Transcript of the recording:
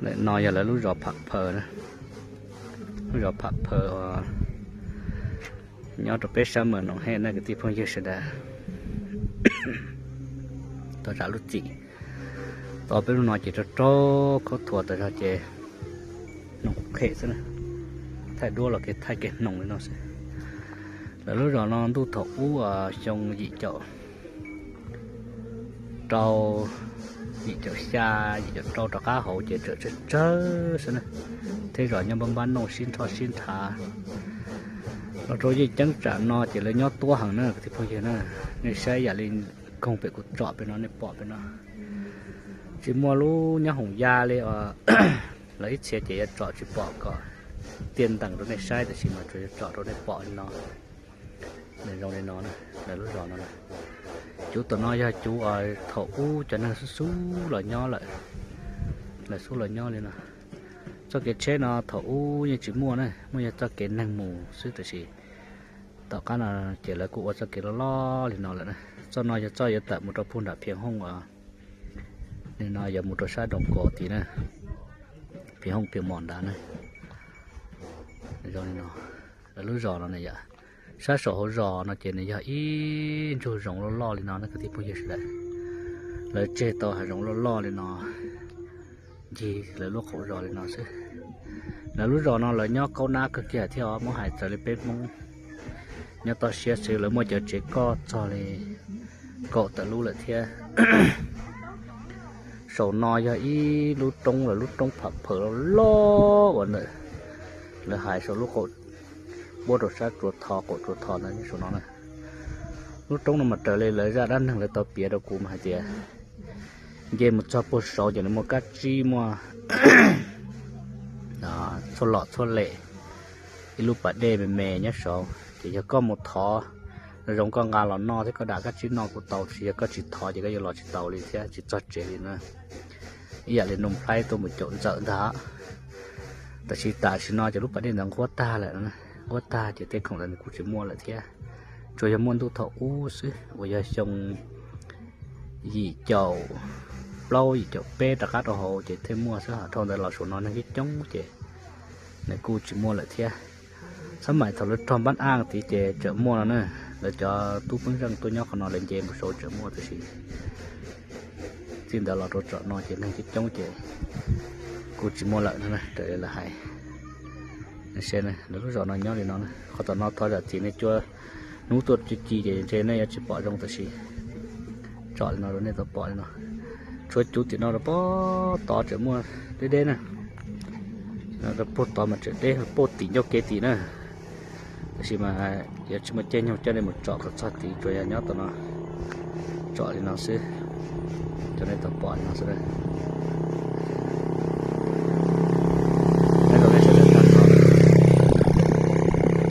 lại nói giờ là lúc gió phật phờ nữa lúc gió phật phờ nhớ được biết sao mà nó hay là cái tí phong như sẽ đã tôi trả lúc chị tôi biết nói chỉ cho có thua tới ra chế nó cũng khệ thế này thay đua là cái thay cái nồng đấy nó sẽ là lúc đó nó tu thổ ở trong dị chợ trâu dị chợ xa dị chợ trâu trâu cá hậu chế chợ chợ chớ thế này thế rồi nhau bấm bán nông xin thọ xin thả nó rồi gì chẳng trả nó chỉ là nhót tua hàng nữa thì phong gì nữa nên xe giả lên không phải cột trọ bên nó nên bỏ bên nó chỉ mua lú nhá hồng da lên lấy xe chỉ trọ chỉ bỏ có tiền tặng đó này sai thì chỉ mà chỉ trọ đó này bỏ nó để rồi này nó này để lúc rồi nó này chú tụi nó ra chú ở thổ cho nên số là nho lại là số là nho lên nè cho cái chế nó thổ như chỉ mua này mua cho cái năng mù sức tự gì tạo cái là chỉ là cụ cho cái nó lo thì nó lại này cho nó cho giờ tại một trò phun đã phiền hông à nên nó giờ một trò sa đồng cổ tí này phiền hông phiền mòn đá này rồi nó là lưới giò nó này vậy sa sổ giò nó chỉ này giờ ít rồi rồng nó lo thì nó cái tí phun gì đấy lấy chế to hay rồng lo thì nó gì là lúc khổ rồi thì nó sẽ là lúc rồi nó là nhóc câu na cái kia theo mỗi hai giờ lên bếp mông nhớ tao xé xíu là mỗi giờ chỉ có cho này cậu tự lưu lại theo sổ nói cho ý lúc trông là lúc trông phập phở lo bọn này là hai số lúc cậu bố đồ sát ruột thọ này số nó này lúc trông nó mặt trời lên lấy ra đan thằng là tao bịa đâu cũng hai tiền game một cho bố số cho nó một cách chi mà đó số lọ số lệ cái lúc bạn đê mè nhá số chỉ cho có một thọ giống con gà lò no thì có đã các chữ no của tàu chỉ có chỉ thọ chỉ có lò chỉ tàu liền thế chỉ cho trẻ liền nữa giờ lên nông phai tôi một chỗ dở đóแต่ชีตาชีนอจะรู้ประเด็นทางวัดตาแหละนะวัดตาจะเต็มของเรากูจะมั่วแหละเทียช่วยจะมั่วตัวเถาอู้สิว่าจะชงยีเจ้าเล่ายีเจ้าเป้ตะกัดโหจะเทมั่วซะทองแต่เราส่วนนอนในที่จ้องเจในกูจะมั่วแหละเทียสมัยถอดทอมบ้านอ่างที่เจเจอมั่วแล้วเนอะแล้วจะตู้พึ่งรังตัวย่อขนอนเล่นเจมโซเจอมั่วตัวสิสิ่งเดียวเราตัวเจาะนอนเจในที่จ้องเจกูchỉ mua lợn thôi này, đợi là hay. Xem này, nó rõ nó nhau thì nó này, họ tao nó thôi là chỉ này cho nú tuột chỉ để trên này chỉ bỏ trong tới gì, chọn nó rồi này tao bỏ nó, cho chú thì nó bỏ to chỉ mua đây này, nó bỏ to mà chỉ đây bỏ tí nhau kế tí nữa, chỉ mà giờ chỉ mà trên nhau cho nên một chọn có sát tí rồi nhau tao nó chọn thì nó sẽ cho nên tao bỏ nó sẽ đây.